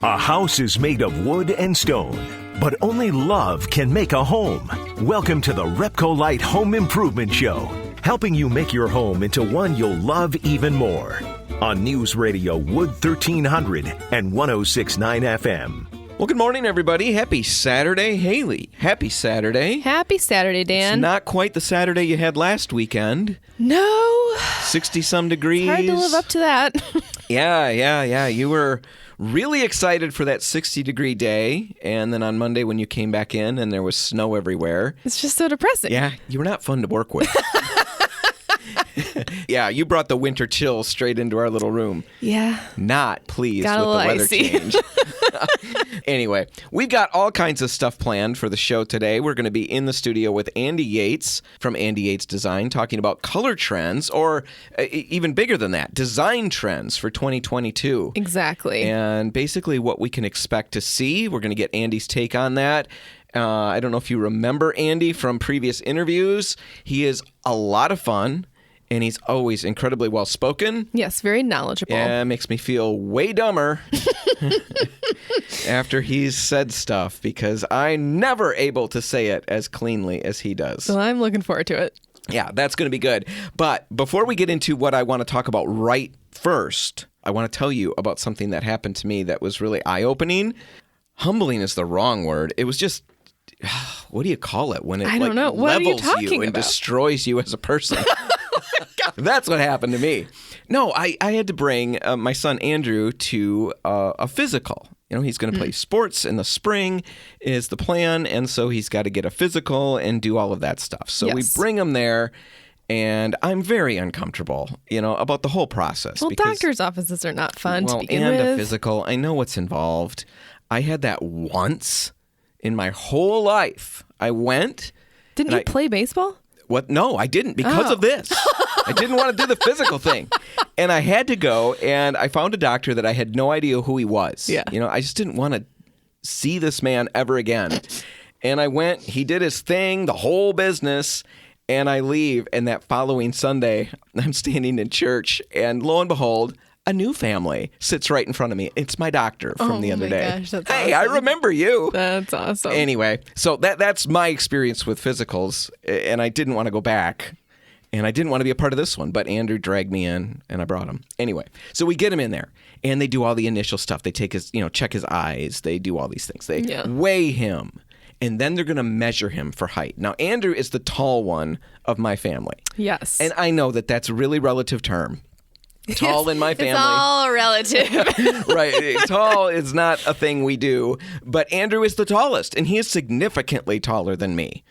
A house is made of wood and stone, but only love can make a home. Welcome to the RepcoLite Home Improvement Show, helping you make your home into one you'll love even more. On News Radio Wood 1300 and 106.9 FM. Well, good morning, everybody. Happy Saturday. Haley, happy Saturday. Happy Saturday, Dan. It's not quite the Saturday you had last weekend. No. 60-some degrees. It's hard to live up to that. Yeah. You were really excited for that 60-degree day, and then on Monday when you came back in and there was snow everywhere. It's just so depressing. Yeah, you were not fun to work with. Yeah, you brought the winter chill straight into our little room. Yeah. Not pleased Got with the weather icy. change. Anyway, we've got all kinds of stuff planned for the show today. We're going to be in the studio with Andy Yates from Andy Yates Design talking about color trends, or even bigger than that, design trends for 2022. Exactly. And basically what we can expect to see. We're going to get Andy's take on that. I don't know if you remember Andy from previous interviews. He is a lot of fun. And he's always incredibly well-spoken. Yes, very knowledgeable. Yeah, makes me feel way dumber after he's said stuff, because I'm never able to say it as cleanly as he does. Well, I'm looking forward to it. Yeah, that's going to be good. But before we get into what I want to talk about right first, I want to tell you about something that happened to me that was really eye-opening. Humbling is the wrong word. It was just, what do you call it? When it I don't know. What are you levels talking you and about? destroys you as a person. That's what happened to me. No, I had to bring my son Andrew to a physical. You know, he's going to play sports in the spring is the plan, and so he's got to get a physical and do all of that stuff. So we bring him there, and I'm very uncomfortable, about the whole process. Well, doctor's offices are not fun to begin with. with. A physical, I know what's involved. I had that once in my whole life. I went. Didn't you play baseball? What? No, I didn't, because of this. I didn't want to do the physical thing. And I had to go, and I found a doctor that I had no idea who he was. Yeah. I just didn't want to see this man ever again. And I went, he did his thing, the whole business, and I leave. And that following Sunday, I'm standing in church, and lo and behold, a new family sits right in front of me. It's my doctor from the other day. Gosh, that's hey, awesome. I remember you. That's awesome. Anyway, so that's my experience with physicals, and I didn't want to go back, and I didn't want to be a part of this one, but Andrew dragged me in, and I brought him. Anyway, so we get him in there, and they do all the initial stuff. They take his, check his eyes. They do all these things. They weigh him, and then they're going to measure him for height. Now, Andrew is the tall one of my family. Yes. And I know that that's a really relative term. Tall in my family. It's all relative. Right. Tall is not a thing we do. But Andrew is the tallest, and he is significantly taller than me.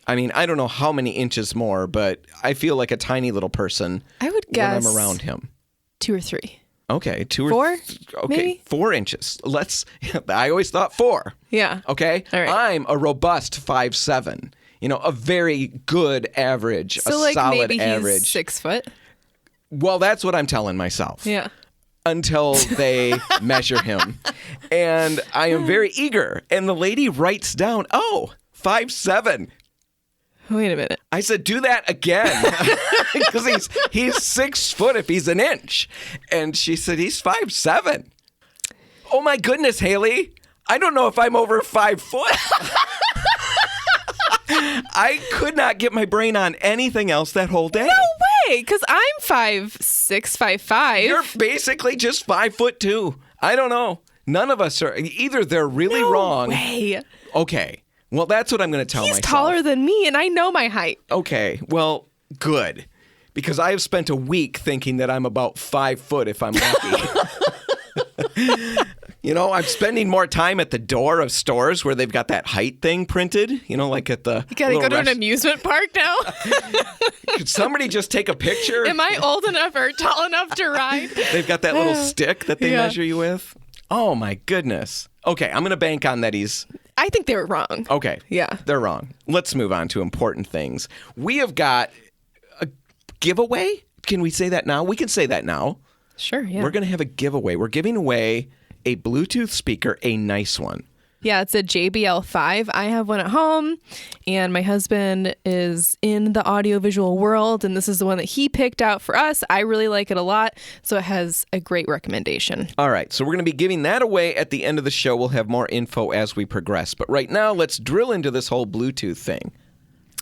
I mean, I don't know how many inches more, but I feel like a tiny little person I would guess when I'm around him. 2 or 3. Okay. 2 or 4? Okay. Maybe? 4 inches. I always thought 4. Yeah. Okay. All right. I'm a robust 5'7". A very good average, So a solid maybe average. he's 6 foot. Well, that's what I'm telling myself. Yeah. Until they measure him. And I am very eager. And the lady writes down, 5'7". Wait a minute. I said, do that again. Because he's 6 foot if he's an inch. And she said, he's 5'7". Oh my goodness, Haley. I don't know if I'm over 5 foot. I could not get my brain on anything else that whole day. No way, because I'm 5'6", 5'5". You're basically just 5'2". I don't know. None of us are. Either they're really wrong. No way. Okay. Well, that's what I'm going to tell He's myself. taller than me, and I know my height. Okay. Well, good. Because I have spent a week thinking that I'm about 5 foot if I'm lucky. I'm spending more time at the door of stores where they've got that height thing printed, like at the... You gotta go to an amusement park now? Could somebody just take a picture? Am I old enough or tall enough to ride? They've got that little stick that they measure you with. Oh, my goodness. Okay, I'm going to bank on that he's... I think they were wrong. Okay. Yeah. They're wrong. Let's move on to important things. We have got a giveaway. Can we say that now? We can say that now. Sure, yeah. We're going to have a giveaway. We're giving away a Bluetooth speaker, a nice one. Yeah, it's a JBL 5. I have one at home, and my husband is in the audiovisual world, and this is the one that he picked out for us. I really like it a lot, so it has a great recommendation. All right, so we're going to be giving that away at the end of the show. We'll have more info as we progress. But right now, let's drill into this whole Bluetooth thing.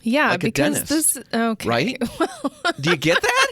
Yeah, like because this... Okay. Right? Do you get that?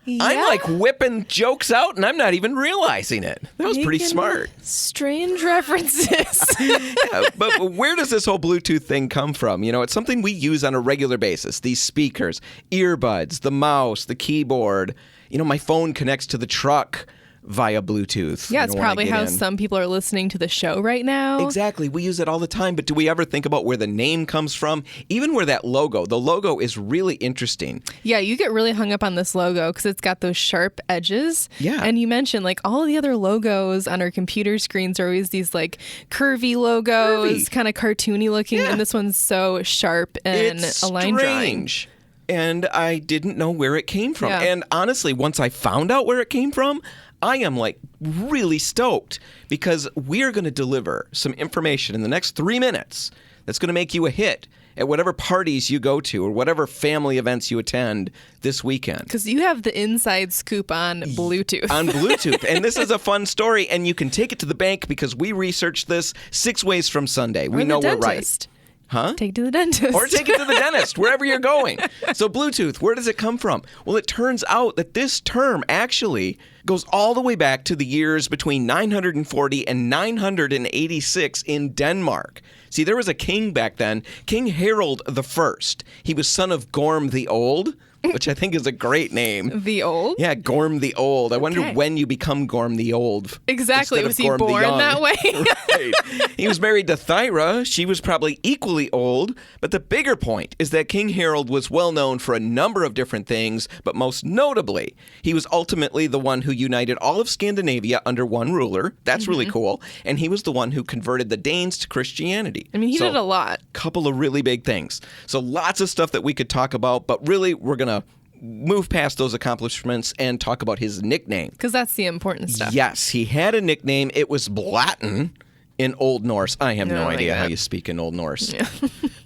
Yeah. I'm like whipping jokes out, and I'm not even realizing it. That was pretty smart. Strange references. Yeah, but where does this whole Bluetooth thing come from? You know, it's something we use on a regular basis. These speakers, earbuds, the mouse, the keyboard. You know, my phone connects to the truck via Bluetooth. Yeah, it's probably how some people are listening to the show right now. Exactly. We use it all the time, but do we ever think about where the name comes from? Even where the logo is really interesting. Yeah, you get really hung up on this logo because it's got those sharp edges. Yeah. And you mentioned like all of the other logos on our computer screens are always these like curvy logos, kind of cartoony looking, and this one's so sharp and it's a line strange. drawing. And I didn't know where it came from. Yeah. And honestly, once I found out where it came from, I am like really stoked because we're going to deliver some information in the next 3 minutes that's going to make you a hit at whatever parties you go to or whatever family events you attend this weekend. Because you have the inside scoop on Bluetooth. On Bluetooth. And this is a fun story, and you can take it to the bank because we researched this 6 ways from Sunday. We know we're right. Huh? Take it to the dentist. Or take it to the dentist, wherever you're going. So Bluetooth, where does it come from? Well, it turns out that this term actually goes all the way back to the years between 940 and 986 in Denmark. See, there was a king back then, King Harald I. He was son of Gorm the Old, which I think is a great name. The Old? Yeah, Gorm the Old. I wonder when you become Gorm the Old. Exactly. Was he Gorm born that way? Right. He was married to Thyra. She was probably equally old. But the bigger point is that King Harald was well known for a number of different things, but most notably, he was ultimately the one who united all of Scandinavia under one ruler. That's really cool. And he was the one who converted the Danes to Christianity. I mean, he did a lot. Couple of really big things. So lots of stuff that we could talk about, but really we're going to move past those accomplishments and talk about his nickname. Because that's the important stuff. Yes, he had a nickname. It was Blatten in Old Norse. I have no idea how you speak in Old Norse. Yeah.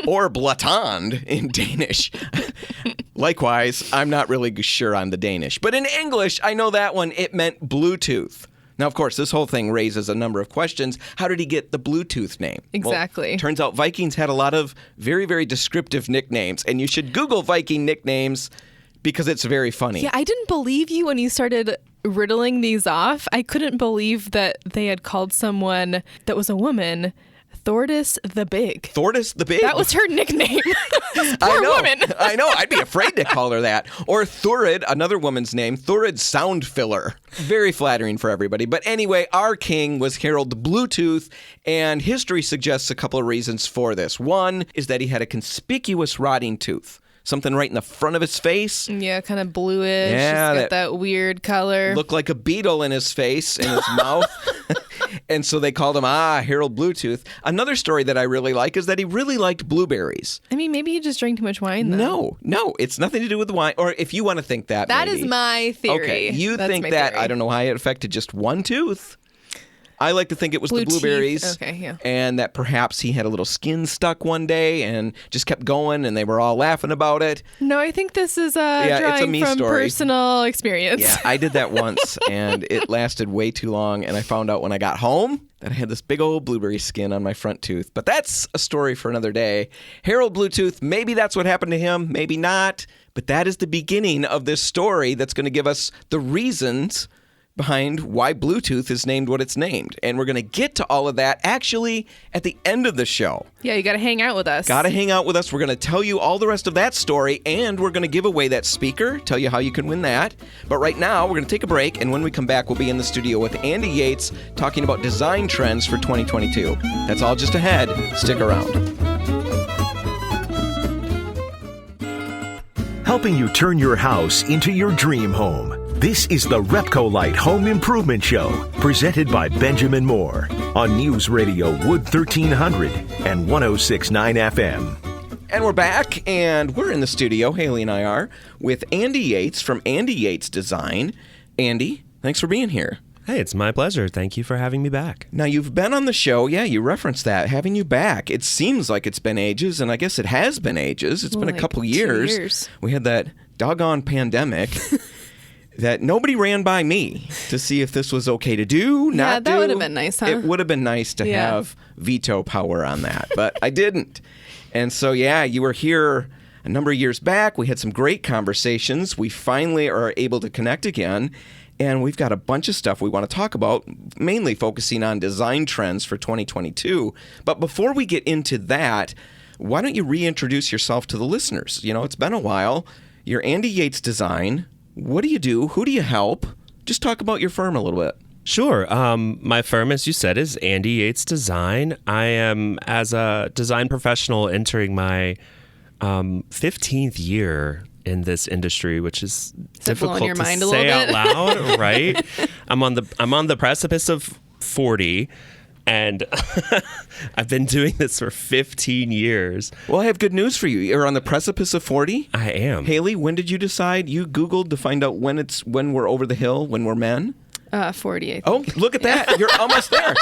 Or Blatand in Danish. Likewise, I'm not really sure on the Danish. But in English, I know that one, it meant Bluetooth. Now, of course, this whole thing raises a number of questions. How did he get the Bluetooth name? Exactly. Well, turns out Vikings had a lot of very, very descriptive nicknames. And you should Google Viking nicknames because it's very funny. Yeah, I didn't believe you when you started riddling these off. I couldn't believe that they had called someone that was a woman Thordis the Big. Thordis the Big? That was her nickname. Poor woman. I know. I'd be afraid to call her that. Or Thurid, another woman's name, Thurid Sound Filler. Very flattering for everybody. But anyway, our king was Harald Bluetooth, and history suggests a couple of reasons for this. One is that he had a conspicuous rotting tooth. Something right in the front of his face. Yeah, kind of bluish. Yeah, it's got that weird color. Looked like a beetle in his face, in his mouth. And so they called him, Harald Bluetooth. Another story that I really like is that he really liked blueberries. I mean, maybe he just drank too much wine, though. No, it's nothing to do with the wine. Or if you want to think that, That maybe. is my theory. Okay, you That's think my that, theory. I don't know how it affected just one tooth. I like to think it was the blueberries. Okay, yeah. And that perhaps he had a little skin stuck one day and just kept going and they were all laughing about it. No, I think this is it's a drawing me from story. personal experience. Yeah, I did that once and it lasted way too long. And I found out when I got home that I had this big old blueberry skin on my front tooth. But that's a story for another day. Harald Bluetooth, maybe that's what happened to him, maybe not. But that is the beginning of this story that's going to give us the reasons behind why Bluetooth is named what it's named. And we're going to get to all of that actually at the end of the show. Yeah, you got to hang out with us. Got to hang out with us. We're going to tell you all the rest of that story, and we're going to give away that speaker, tell you how you can win that. But right now, we're going to take a break, and when we come back, we'll be in the studio with Andy Yates talking about design trends for 2022. That's all just ahead. Stick around. Helping you turn your house into your dream home. This is the RepcoLite Home Improvement Show, presented by Benjamin Moore on News Radio Wood 1300 and 106.9 FM. And we're back, and we're in the studio, Haley and I are, with Andy Yates from Andy Yates Design. Andy, thanks for being here. Hey, it's my pleasure. Thank you for having me back. Now, you've been on the show. Yeah, you referenced that. Having you back. It seems like it's been ages, and I guess it has been ages. It's been a couple 2 years. years. We had that doggone pandemic that nobody ran by me to see if this was okay to do, not do. that would have been nice, huh? It would have been nice to have veto power on that, but I didn't. And so, yeah, you were here a number of years back. We had some great conversations. We finally are able to connect again. And we've got a bunch of stuff we want to talk about, mainly focusing on design trends for 2022. But before we get into that, why don't you reintroduce yourself to the listeners? You know, it's been a while. You're Andy Yates Design. What do you do? Who do you help? Just talk about your firm a little bit. Sure. My firm, as you said, is Andy Yates Design. I am, as a design professional, entering my 15th year in this industry, which is difficult blowing your to mind a say little out loud, right? I'm on the precipice of 40, and I've been doing this for 15 years. Well, I have good news for you. You're on the precipice of 40. I am. Haley, when did you decide? You Googled to find out when we're over the hill, when we're men? 40, I think. Oh, look at that. You're almost there.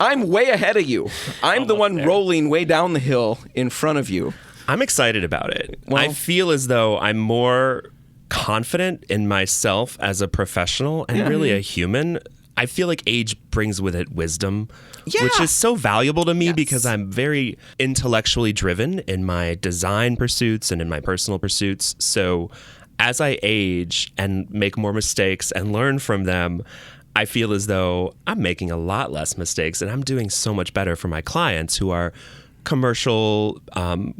I'm way ahead of you. I'm the one rolling way down the hill in front of you. I'm excited about it. Well, I feel as though I'm more confident in myself as a professional and really a human. I feel like age brings with it wisdom, which is so valuable to me because I'm very intellectually driven in my design pursuits and in my personal pursuits. So as I age and make more mistakes and learn from them, I feel as though I'm making a lot less mistakes and I'm doing so much better for my clients who are commercial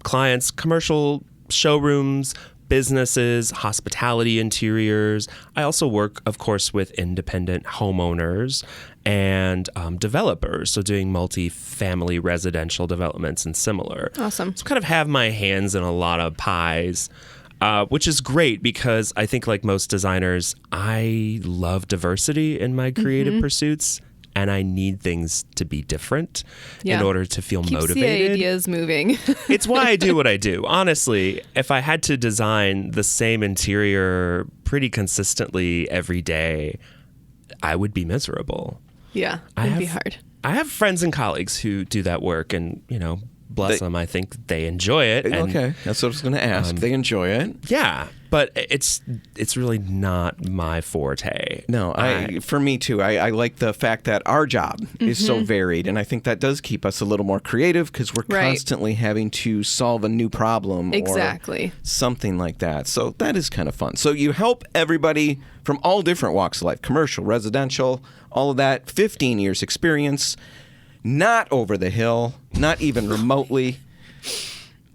clients, commercial showrooms, businesses, hospitality interiors. I also work, of course, with independent homeowners and developers, so doing multi-family residential developments and similar. Awesome. So kind of have my hands in a lot of pies, which is great because I think like most designers, I love diversity in my creative pursuits. And I need things to be different in order to feel motivated. The ideas moving. It's why I do what I do. Honestly, if I had to design the same interior pretty consistently every day, I would be miserable. Yeah, it'd be hard. I have friends and colleagues who do that work and, bless them, I think they enjoy it. And, okay, that's what I was going to ask. They enjoy it. Yeah, but it's really not my forte. No, for me too. I like the fact that our job is so varied, and I think that does keep us a little more creative because we're constantly having to solve a new problem or something like that. So that is kind of fun. So you help everybody from all different walks of life, commercial, residential, all of that, 15 years experience, not over the hill, not even remotely.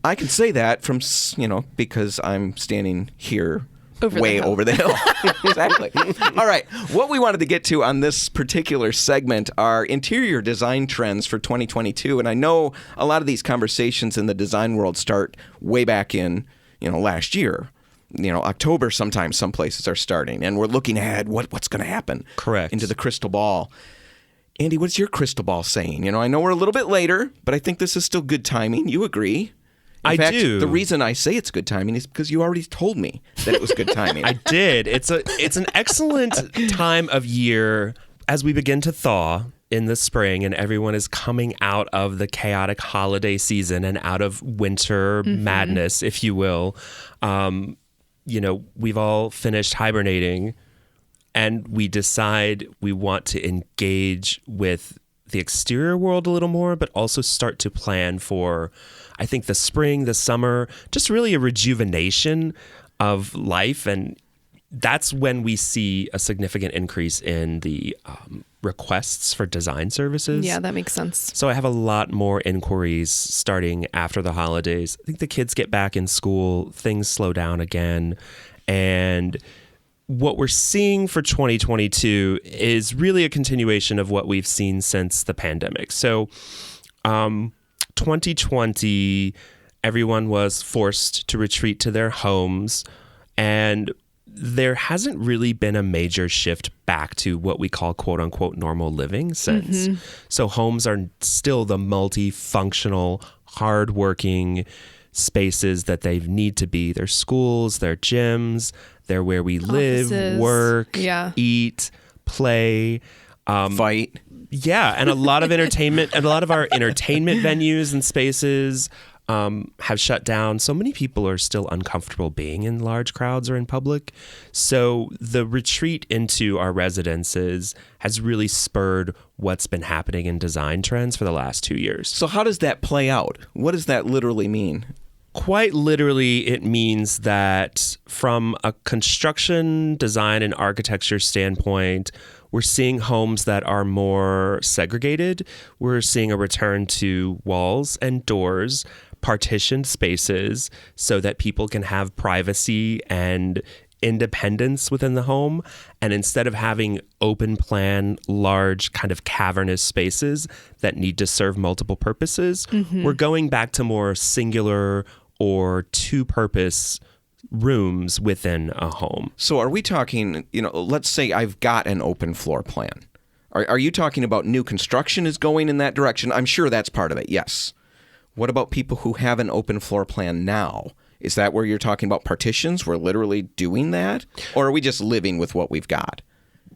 I can say that from, because I'm standing here way over the hill. Exactly. All right. What we wanted to get to on this particular segment are interior design trends for 2022. And I know a lot of these conversations in the design world start way back in, last year. October sometimes some places are starting. And we're looking ahead, what's going to happen. Correct. Into the crystal ball. Andy, what's your crystal ball saying? I know we're a little bit later, but I think this is still good timing. You agree? In fact, do. The reason I say it's good timing is because you already told me that it was good timing. I did. It's an excellent time of year as we begin to thaw in the spring and everyone is coming out of the chaotic holiday season and out of winter madness, if you will. We've all finished hibernating and we decide we want to engage with the exterior world a little more, but also start to plan for, I think, the spring, the summer, just really a rejuvenation of life. And that's when we see a significant increase in the requests for design services. Yeah, that makes sense. So I have a lot more inquiries starting after the holidays. I think the kids get back in school, things slow down again. And what we're seeing for 2022 is really a continuation of what we've seen since the pandemic. So 2020, everyone was forced to retreat to their homes, and there hasn't really been a major shift back to what we call quote unquote normal living since. So homes are still the multifunctional, hardworking spaces that they need to be. They're schools, they're gyms, they're where we live, Offices. work, Yeah. eat. play, fight. Yeah, and a lot of entertainment, and a lot of our entertainment venues and spaces have shut down. So many people are still uncomfortable being in large crowds or in public. So the retreat into our residences has really spurred what's been happening in design trends for the last 2 years. So how does that play out? What does that literally mean? Quite literally, it means that from a construction, design, and architecture standpoint, we're seeing homes that are more segregated. We're seeing a return to walls and doors, partitioned spaces, so that people can have privacy and independence within the home. And instead of having open plan, large kind of cavernous spaces that need to serve multiple purposes, we're going back to more singular or two-purpose rooms within a home. So are we talking, let's say I've got an open floor plan. Are you talking about new construction is going in that direction? I'm sure that's part of it, yes. What about people who have an open floor plan now? Is that where you're talking about partitions? We're literally doing that? Or are we just living with what we've got?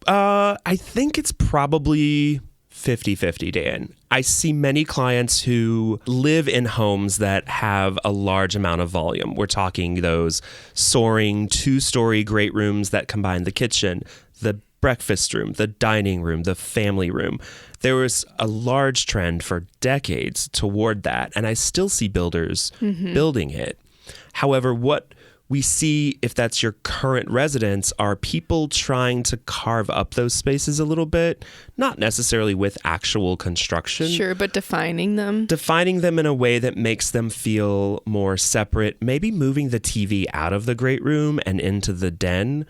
I think it's probably 50-50, Dan. I see many clients who live in homes that have a large amount of volume. We're talking those soaring 2-story great rooms that combine the kitchen, the breakfast room, the dining room, the family room. There was a large trend for decades toward that, and I still see builders building it. However, what we see, if that's your current residence, are people trying to carve up those spaces a little bit, not necessarily with actual construction. Sure, but defining them. Defining them in a way that makes them feel more separate, maybe moving the TV out of the great room and into the den,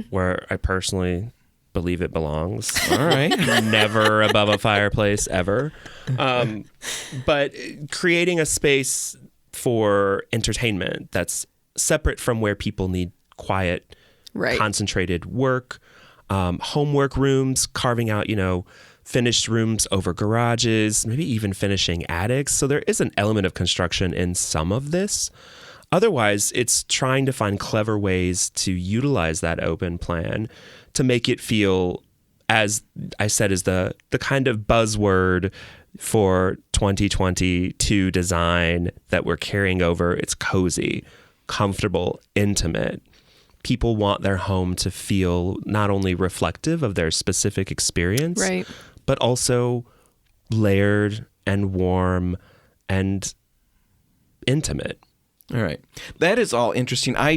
where I personally believe it belongs. All right. Never above a fireplace, ever. But creating a space for entertainment that's separate from where people need quiet, concentrated work, homework rooms, carving out, finished rooms over garages, maybe even finishing attics. So there is an element of construction in some of this. Otherwise, it's trying to find clever ways to utilize that open plan to make it feel, as I said, is the kind of buzzword for 2022 design that we're carrying over. It's cozy, comfortable, intimate. People want their home to feel not only reflective of their specific experience, but also layered and warm and intimate. All right. That is all interesting. I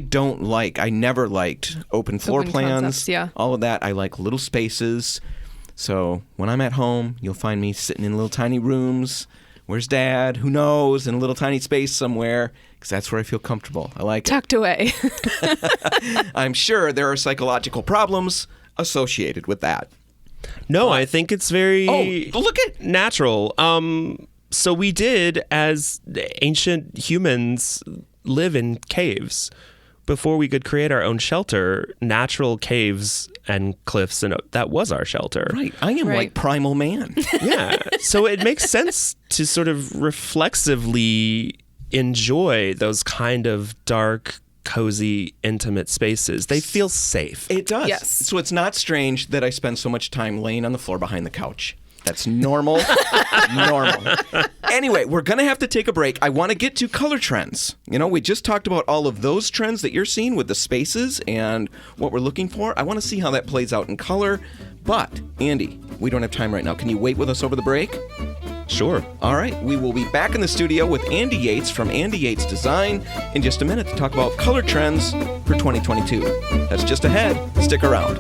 never liked open floor plans. Concepts, all of that. I like little spaces. So when I'm at home, you'll find me sitting in little tiny rooms. Where's Dad? Who knows? In a little tiny space somewhere, because that's where I feel comfortable. I like tucked away. I'm sure there are psychological problems associated with that. No, I think it's very look at natural. So we did, as ancient humans, live in caves. Before we could create our own shelter, natural caves and cliffs, and that was our shelter. Right. I am like primal man. Yeah. So it makes sense to sort of reflexively enjoy those kind of dark, cozy, intimate spaces. They feel safe. It does. Yes. So it's not strange that I spend so much time laying on the floor behind the couch. That's normal. Normal. Anyway, we're going to have to take a break. I want to get to color trends. We just talked about all of those trends that you're seeing with the spaces and what we're looking for. I want to see how that plays out in color. But, Andy, we don't have time right now. Can you wait with us over the break? Sure. All right. We will be back in the studio with Andy Yates from Andy Yates Design in just a minute to talk about color trends for 2022. That's just ahead. Stick around.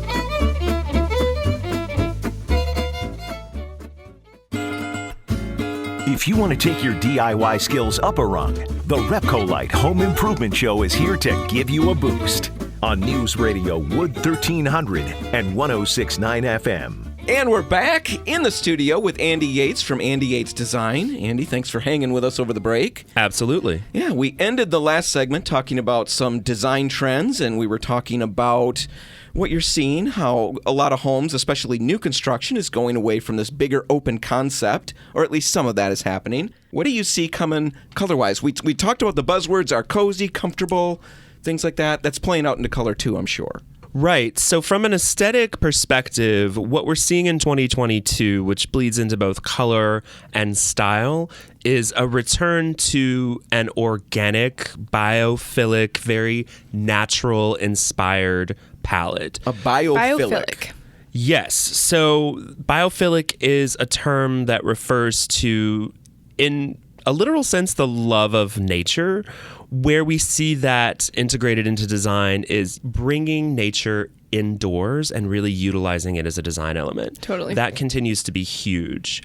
If you want to take your DIY skills up a rung, the RepcoLite Home Improvement Show is here to give you a boost on News Radio Wood 1300 and 106.9 FM. And we're back in the studio with Andy Yates from Andy Yates Design. Andy, thanks for hanging with us over the break. Absolutely. Yeah, we ended the last segment talking about some design trends, and we were talking about what you're seeing, how a lot of homes, especially new construction, is going away from this bigger open concept, or at least some of that is happening. What do you see coming color-wise? We talked about the buzzwords are cozy, comfortable, things like that. That's playing out into color too, I'm sure. Right. So from an aesthetic perspective, what we're seeing in 2022, which bleeds into both color and style, is a return to an organic, biophilic, very natural inspired palette. A biophilic. Yes. So biophilic is a term that refers to, in a literal sense, the love of nature. Where we see that integrated into design is bringing nature indoors and really utilizing it as a design element. Totally. That continues to be huge.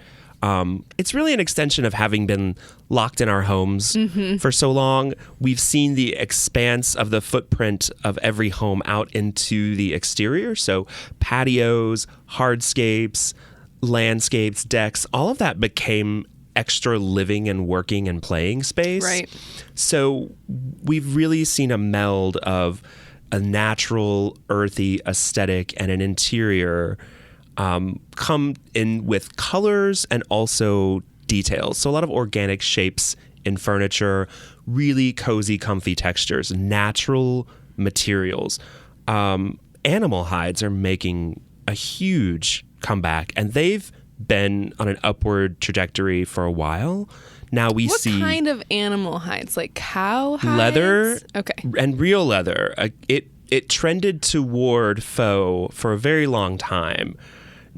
It's really an extension of having been locked in our homes for so long. We've seen the expanse of the footprint of every home out into the exterior. So patios, hardscapes, landscapes, decks, all of that became extra living and working and playing space. Right. So we've really seen a meld of a natural, earthy aesthetic and an interior come in with colors and also details. So a lot of organic shapes in furniture, really cozy, comfy textures, natural materials. Animal hides are making a huge comeback, and they've been on an upward trajectory for a while. Now we see... What kind of animal hides? Like cow hides? Leather. Okay. And real leather. It trended toward faux for a very long time.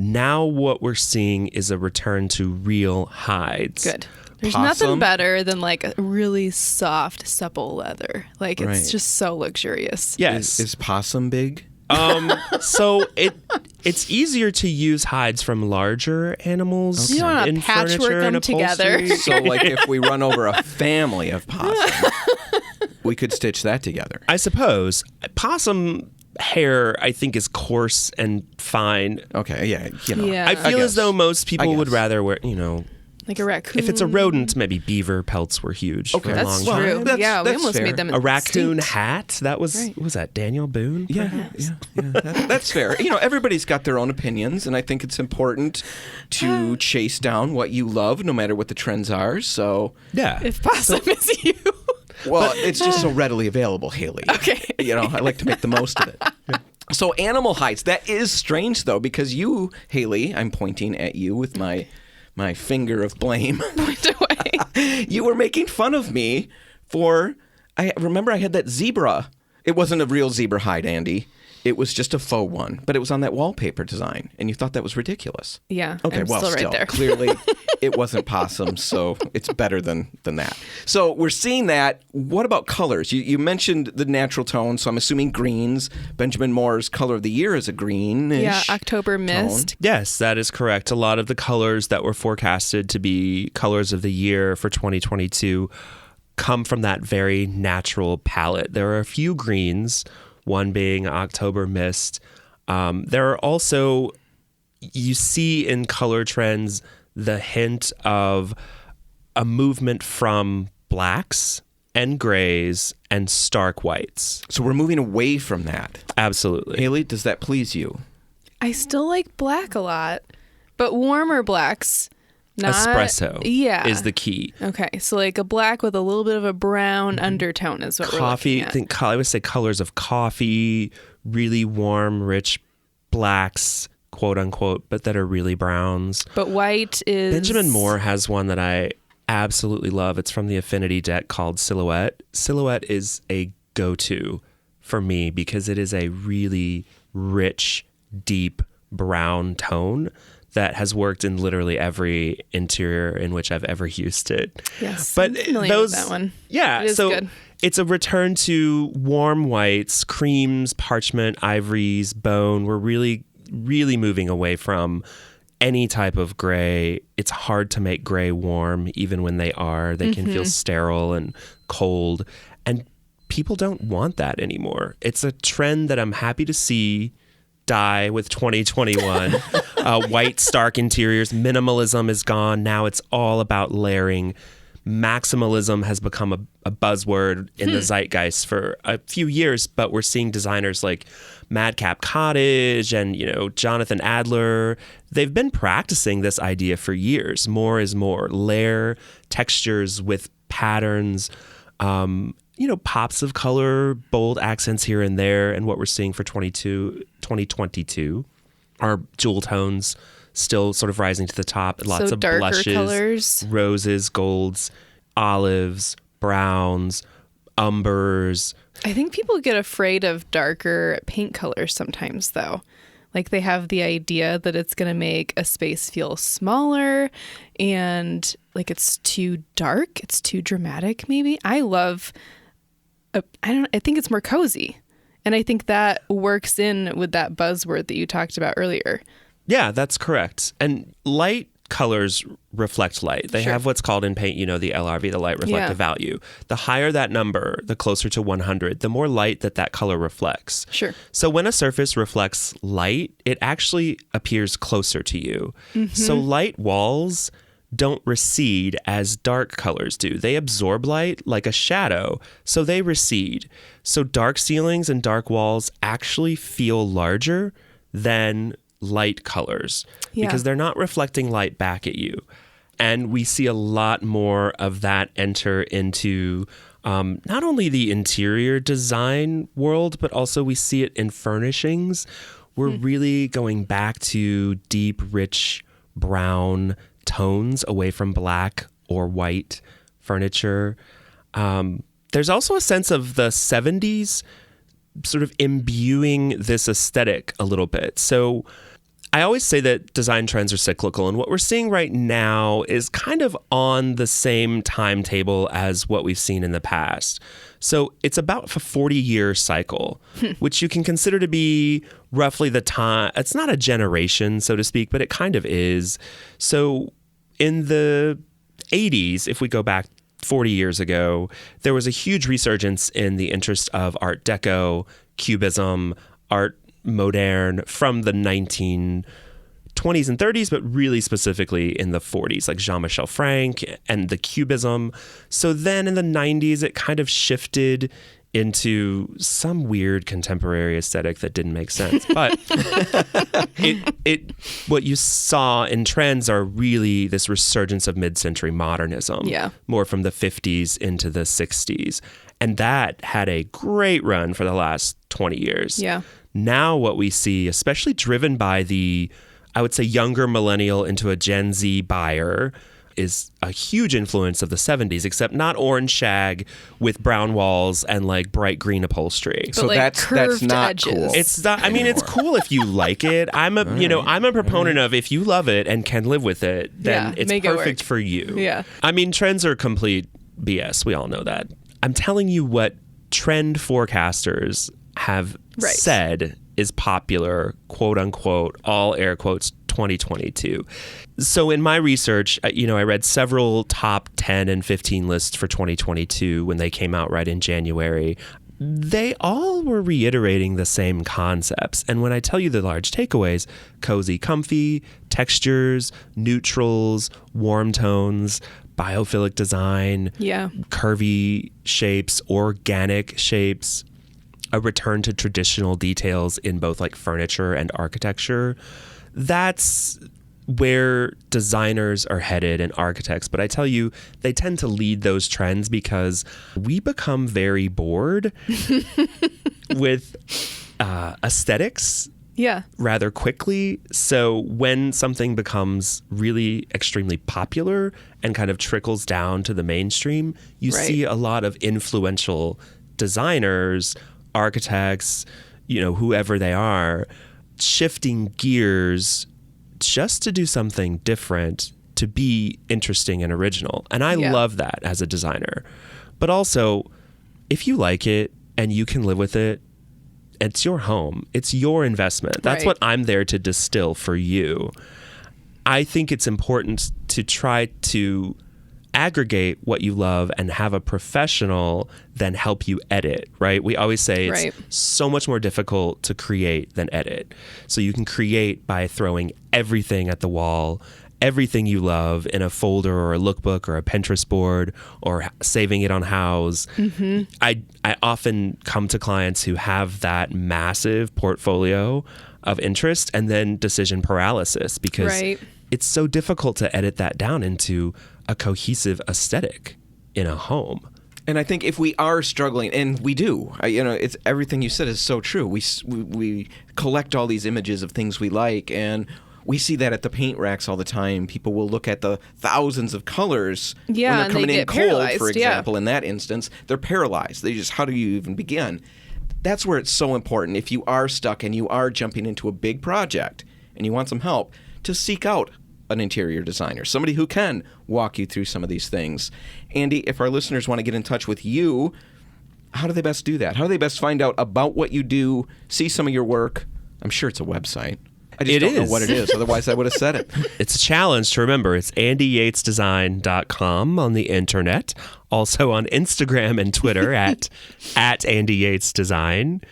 Now what we're seeing is a return to real hides. Good. There's Possum? nothing better than like a really soft, supple leather. Like it's Right. just so luxurious. Yes. Is possum big? So it's easier to use hides from larger animals. You don't wanna in patchwork furniture and them together. upholstery. So, like, if we run over a family of possum, we could stitch that together. I suppose possum hair, I think, is coarse and fine. Okay, yeah, you know. Yeah. I feel as guess. though most people would guess. rather wear, Like a raccoon. if it's a rodent, maybe beaver pelts were huge for a That's long Well, time. true. that's- Yeah, we that's almost fair. made them A raccoon extinct. hat? That was, Right. what was that, Daniel Boone? Yeah. That's fair. Everybody's got their own opinions, and I think it's important to chase down what you love, no matter what the trends are. So, Yeah. If possum is you. well, it's just so readily available, Haley. Okay. I like to make the most of it. So, animal hides. That is strange, though, because you, Haley, I'm pointing at you with my finger of blame. Point away. You were making fun of me for, I remember I had that zebra. It wasn't a real zebra hide, Andy. It was just a faux one, but it was on that wallpaper design, and you thought that was ridiculous. Yeah. Okay, I'm well, still right there. clearly it wasn't possum, so it's better than that. So we're seeing that. What about colors? You mentioned the natural tone, so I'm assuming greens. Benjamin Moore's color of the year is a greenish. Yeah, October Mist. Yes, that is correct. A lot of the colors that were forecasted to be colors of the year for 2022 come from that very natural palette. There are a few greens, one being October Mist. There are also, you see in color trends, the hint of a movement from blacks and grays and stark whites. So we're moving away from that. Absolutely. Haley, does that please you? I still like black a lot, but warmer blacks. Not, Espresso is the key. Okay, so like a black with a little bit of a brown undertone is what Coffee, we're looking at. I would say colors of coffee, really warm, rich blacks, quote unquote, but that are really browns. But white is... Benjamin Moore has one that I absolutely love. It's from the Affinity deck called Silhouette. Silhouette is a go-to for me because it is a really rich, deep brown tone that has worked in literally every interior in which I've ever used it. Yes, but I'm familiar with that one. Yeah, It is so good. it's a return to warm whites, creams, parchment, ivories, bone. We're really, really moving away from any type of gray. It's hard to make gray warm, even when they are. They can feel sterile and cold. And people don't want that anymore. It's a trend that I'm happy to see die with 2021. White, stark interiors. Minimalism is gone. Now it's all about layering. Maximalism has become a buzzword in the zeitgeist for a few years, but we're seeing designers like Madcap Cottage and, Jonathan Adler. They've been practicing this idea for years. More is more. Layer textures with patterns. pops of color, bold accents here and there. And what we're seeing for 2022 are jewel tones still sort of rising to the top. Lots of darker blushes, colors. Roses, golds, olives, browns, umbers. I think people get afraid of darker paint colors sometimes, though. Like they have the idea that it's going to make a space feel smaller and like it's too dark, it's too dramatic maybe. I think it's more cozy. And I think that works in with that buzzword that you talked about earlier. Yeah, that's correct. And light colors reflect light. They have what's called in paint, the LRV, the light reflective value. The higher that number, the closer to 100, the more light that color reflects. Sure. So when a surface reflects light, it actually appears closer to you. Mm-hmm. So light walls don't recede as dark colors do. They absorb light like a shadow, so they recede. So dark ceilings and dark walls actually feel larger than light colors because they're not reflecting light back at you. And we see a lot more of that enter into not only the interior design world, but also we see it in furnishings. We're really going back to deep, rich brown tones away from black or white furniture. There's also a sense of the 70s sort of imbuing this aesthetic a little bit. So I always say that design trends are cyclical, and what we're seeing right now is kind of on the same timetable as what we've seen in the past. So it's about a 40-year cycle, which you can consider to be roughly the time. It's not a generation, so to speak, but it kind of is. So in the 80s, if we go back 40 years ago, there was a huge resurgence in the interest of Art Deco, Cubism, Art Moderne from the 1920s and 30s, but really specifically in the 40s, like Jean-Michel Frank and the Cubism. So then in the 90s, it kind of shifted into some weird contemporary aesthetic that didn't make sense. But what you saw in trends are really this resurgence of mid-century modernism, more from the 50s into the 60s. And that had a great run for the last 20 years. Yeah. Now what we see, especially driven by the, I would say, younger millennial into a Gen Z buyer, is a huge influence of the 70s, except not orange shag with brown walls and like bright green upholstery. But so like that's not edges. cool. It's not, I mean, it's cool if you like it. I'm a proponent of if you love it and can live with it, then it's perfect for you. Yeah. I mean, trends are complete BS. We all know that. I'm telling you what trend forecasters have said is popular, quote unquote, all air quotes, 2022. So in my research, I read several top 10 and 15 lists for 2022 when they came out right in January. They all were reiterating the same concepts. And when I tell you the large takeaways, cozy, comfy, textures, neutrals, warm tones, biophilic design, curvy shapes, organic shapes, a return to traditional details in both like furniture and architecture. That's where designers are headed and architects. But I tell you, they tend to lead those trends because we become very bored with aesthetics rather quickly. So when something becomes really extremely popular and kind of trickles down to the mainstream, you see a lot of influential designers, architects, whoever they are, shifting gears just to do something different, to be interesting and original. And I love that as a designer. But also, if you like it and you can live with it, it's your home. It's your investment. That's what I'm there to distill for you. I think it's important to try to aggregate what you love and have a professional then help you edit, right? We always say it's so much more difficult to create than edit. So you can create by throwing everything at the wall, everything you love in a folder or a lookbook or a Pinterest board or saving it on Houzz. Mm-hmm. I often come to clients who have that massive portfolio of interest and then decision paralysis because it's so difficult to edit that down into a cohesive aesthetic in a home. And I think if we are struggling, and we do, it's everything you said is so true. We collect all these images of things we like, and we see that at the paint racks all the time. People will look at the thousands of colors when they're coming in cold, for example. In that instance, they're paralyzed. How do you even begin? That's where it's so important. If you are stuck and you are jumping into a big project and you want some help, to seek out an interior designer, somebody who can walk you through some of these things. Andy, if our listeners want to get in touch with you, how do they best do that? How do they best find out about what you do, see some of your work? I'm sure it's a website. I just don't know what it is. Otherwise, I would have said it. It's a challenge to remember. It's AndyYatesDesign.com on the internet. Also on Instagram and Twitter at Andy Yates Design.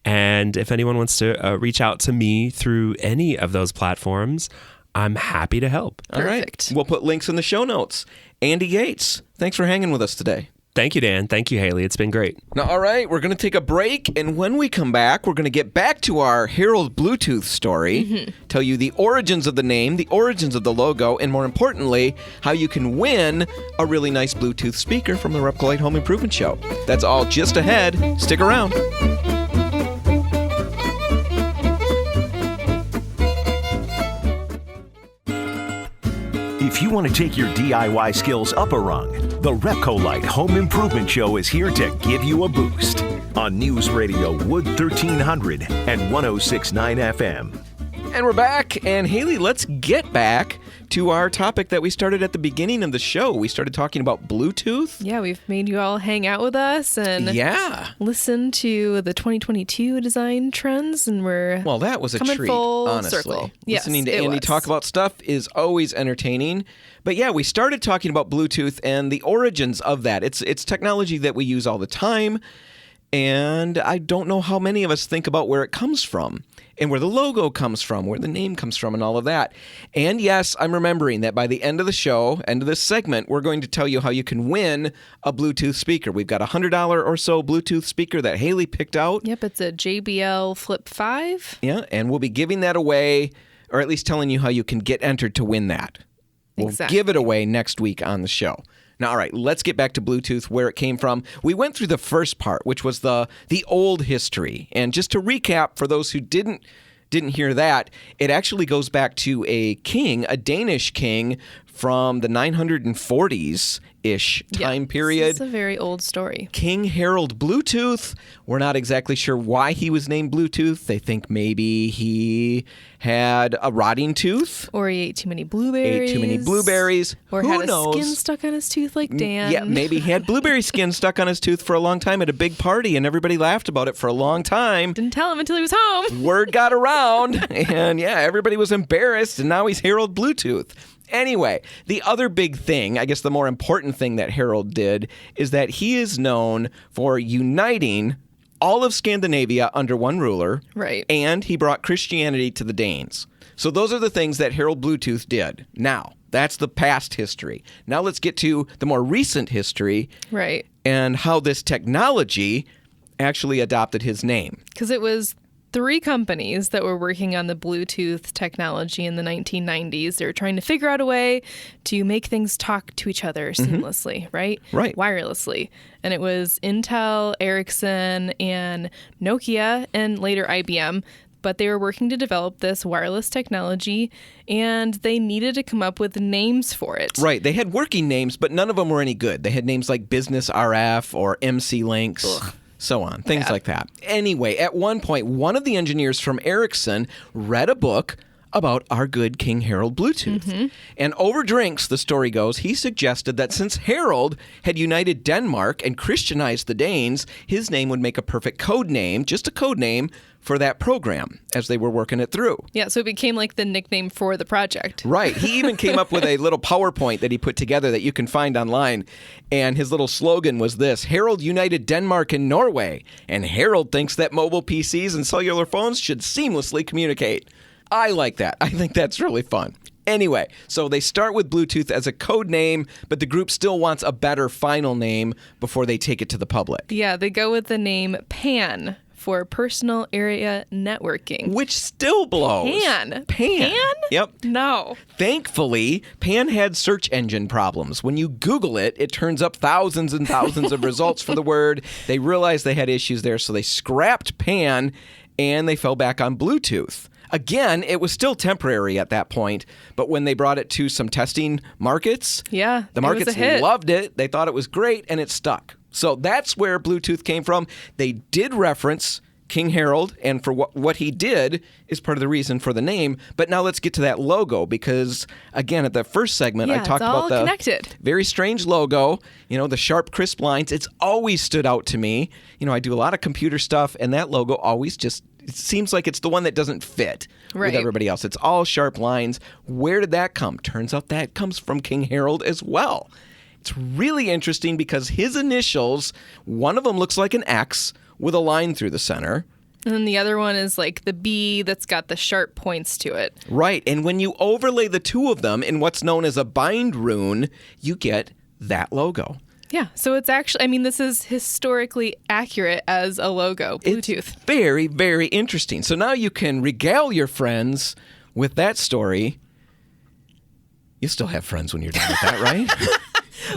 And if anyone wants to reach out to me through any of those platforms, I'm happy to help. All right. We'll put links in the show notes. Andy Yates, thanks for hanging with us today. Thank you, Dan. Thank you, Haley. It's been great. Now, all right, we're going to take a break, and when we come back, we're going to get back to our Harald Bluetooth story, tell you the origins of the name, the origins of the logo, and more importantly, how you can win a really nice Bluetooth speaker from the RepcoLite Home Improvement Show. That's all just ahead. Stick around. If you want to take your DIY skills up a rung, the RepcoLite Home Improvement Show is here to give you a boost on News Radio Wood 1300 and 106.9 FM. And we're back. And Haley, let's get back to our topic that we started at the beginning of the show. We started talking about Bluetooth. Yeah, we've made you all hang out with us and listen to the 2022 design trends, and that was a treat, full honestly. Circle. Listening to Andy talk about stuff is always entertaining. But yeah, we started talking about Bluetooth and the origins of that. It's technology that we use all the time, and I don't know how many of us think about where it comes from and where the logo comes from, where the name comes from, and all of that. And yes, I'm remembering that by the end of the show, end of this segment, we're going to tell you how you can win a Bluetooth speaker. We've got a $100 or so Bluetooth speaker that Haley picked out. Yep, it's a JBL Flip 5. Yeah, and we'll be giving that away, or at least telling you how you can get entered to win that. We'll give it away next week on the show. Now, all right, let's get back to Bluetooth, where it came from. We went through the first part, which was the old history. And just to recap, for those who didn't hear that, it actually goes back to a Danish king from the 940s-ish time period. It's a very old story. King Harald Bluetooth. We're not exactly sure why he was named Bluetooth. They think maybe he had a rotting tooth. Or he ate too many blueberries. Or Who had knows? a skin stuck on his tooth like Dan. Yeah, maybe he had blueberry skin stuck on his tooth for a long time at a big party, and everybody laughed about it for a long time. Didn't tell him until he was home. Word got around, and yeah, everybody was embarrassed, and now he's Harald Bluetooth. Anyway, the other big thing, I guess the more important thing that Harald did, is that he is known for uniting all of Scandinavia under one ruler. Right. And he brought Christianity to the Danes. So those are the things that Harald Bluetooth did. Now, that's the past history. Now let's get to the more recent history. Right. And how this technology actually adopted his name. Because it was 3 companies that were working on the Bluetooth technology in the 1990s. They were trying to figure out a way to make things talk to each other seamlessly, right? Right. Wirelessly. And it was Intel, Ericsson, and Nokia, and later IBM. But they were working to develop this wireless technology, and they needed to come up with names for it. Right. They had working names, but none of them were any good. They had names like Business RF or MC Links. So on, things like that. Anyway, at one point, one of the engineers from Ericsson read a book about our good King Harald Bluetooth. And over drinks, the story goes, he suggested that since Harald had united Denmark and Christianized the Danes, his name would make a perfect code name, just a code name, for that program as they were working it through. Yeah, so it became like the nickname for the project. Right. He even came up with a little PowerPoint that he put together that you can find online. And his little slogan was this: Harald united Denmark and Norway. And Harald thinks that mobile PCs and cellular phones should seamlessly communicate. I like that. I think that's really fun. Anyway, so they start with Bluetooth as a code name, but the group still wants a better final name before they take it to the public. Yeah, they go with the name PAN for personal area networking. Which still blows. Pan? Yep. No. Thankfully, Pan had search engine problems. When you Google it, it turns up thousands and thousands of results for the word. They realized they had issues there, so they scrapped Pan, and they fell back on Bluetooth. Again, it was still temporary at that point, but when they brought it to some testing markets, the markets loved it. They thought it was great, and it stuck. So that's where Bluetooth came from. They did reference King Harald, and for what he did is part of the reason for the name. But now let's get to that logo, because, again, at the first segment, I talked about the connected. Very strange logo, the sharp, crisp lines. It's always stood out to me. I do a lot of computer stuff, and that logo always it seems like it's the one that doesn't fit with everybody else. It's all sharp lines. Where did that come? Turns out that comes from King Harald as well. It's really interesting because his initials, one of them looks like an X with a line through the center. And then the other one is like the B that's got the sharp points to it. Right. And when you overlay the two of them in what's known as a bind rune, you get that logo. Yeah, so it's actually, this is historically accurate as a logo, Bluetooth. It's very, very interesting. So now you can regale your friends with that story. You still have friends when you're done with that, right?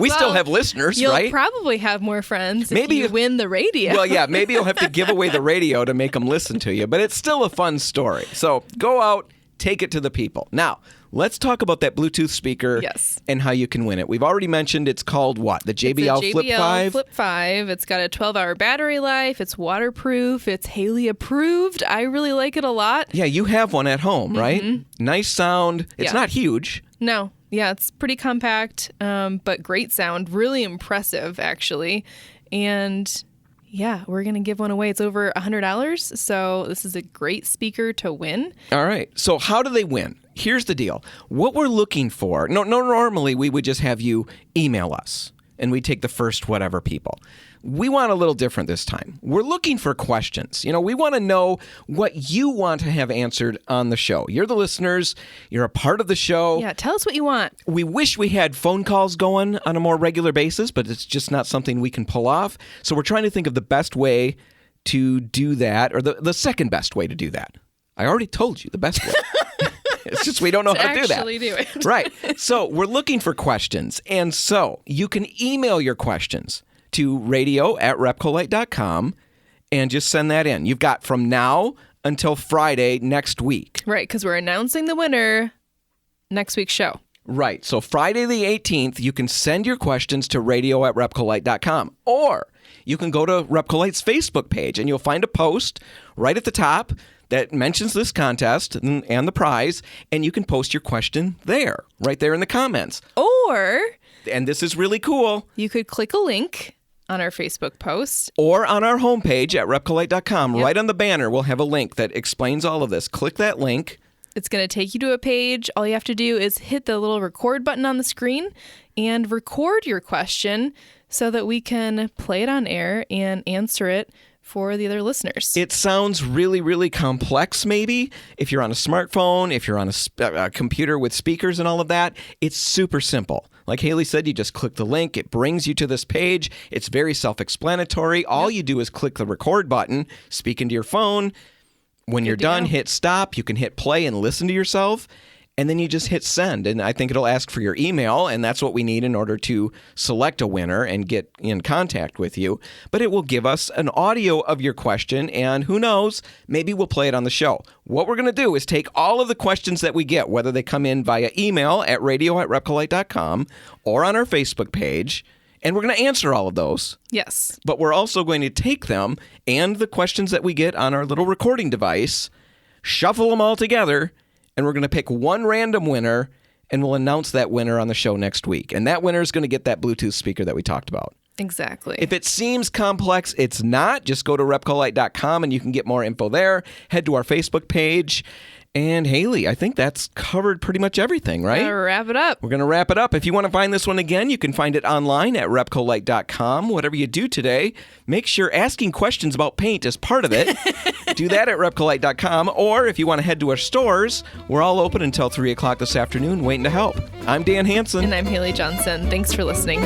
We still have listeners, right? You'll probably have more friends if you win the radio. Well, yeah, maybe you'll have to give away the radio to make them listen to you, but it's still a fun story. So go out, take it to the people. Now, let's talk about that Bluetooth speaker and how you can win it. We've already mentioned it's called what? The JBL Flip 5? Flip 5. It's got a 12-hour battery life. It's waterproof. It's Haley approved. I really like it a lot. Yeah, you have one at home, right? Nice sound. It's not huge. No. Yeah, it's pretty compact, but great sound. Really impressive, actually. And yeah, we're going to give one away. It's over $100, so this is a great speaker to win. All right. So how do they win? Here's the deal. What we're looking for, normally we would just have you email us, and we take the first whatever people. We want a little different this time. We're looking for questions. We want to know what you want to have answered on the show. You're the listeners. You're a part of the show. Yeah, tell us what you want. We wish we had phone calls going on a more regular basis, but it's just not something we can pull off. So we're trying to think of the best way to do that, or the second best way to do that. I already told you the best way. It's just we don't know how to do that. Actually do it. Right. So we're looking for questions. And so you can email your questions to radio@repcolite.com and just send that in. You've got from now until Friday next week. Right, because we're announcing the winner next week's show. Right. So Friday the 18th, you can send your questions to radio@repcolite.com. Or you can go to RepcoLite's Facebook page and you'll find a post right at the top that mentions this contest and the prize, and you can post your question there, right there in the comments. Or, and this is really cool, you could click a link on our Facebook post. Or on our homepage at RepcoLite.com. Right on the banner, we'll have a link that explains all of this. Click that link. It's going to take you to a page. All you have to do is hit the little record button on the screen and record your question so that we can play it on air and answer it for the other listeners. It sounds really, really complex, maybe. If you're on a smartphone, if you're on a computer with speakers and all of that, it's super simple. Like Haley said, you just click the link. It brings you to this page. It's very self-explanatory. All you do is click the record button, speak into your phone. When you're done, hit stop. You can hit play and listen to yourself. And then you just hit send. And I think it'll ask for your email, and that's what we need in order to select a winner and get in contact with you. But it will give us an audio of your question, and who knows, maybe we'll play it on the show. What we're going to do is take all of the questions that we get, whether they come in via email at radio@repcolite.com or on our Facebook page, and we're going to answer all of those. Yes. But we're also going to take them and the questions that we get on our little recording device, shuffle them all together, and we're going to pick one random winner, and we'll announce that winner on the show next week. And that winner is going to get that Bluetooth speaker that we talked about. Exactly. If it seems complex, it's not. Just go to RepcoLite.com, and you can get more info there. Head to our Facebook page. And Haley, I think that's covered pretty much everything, right? Wrap it up. We're going to wrap it up. If you want to find this one again, you can find it online at RepcoLite.com. Whatever you do today, make sure asking questions about paint is part of it. Do that at RepcoLite.com. Or if you want to head to our stores, we're all open until 3 o'clock this afternoon, waiting to help. I'm Dan Hansen. And I'm Haley Johnson. Thanks for listening.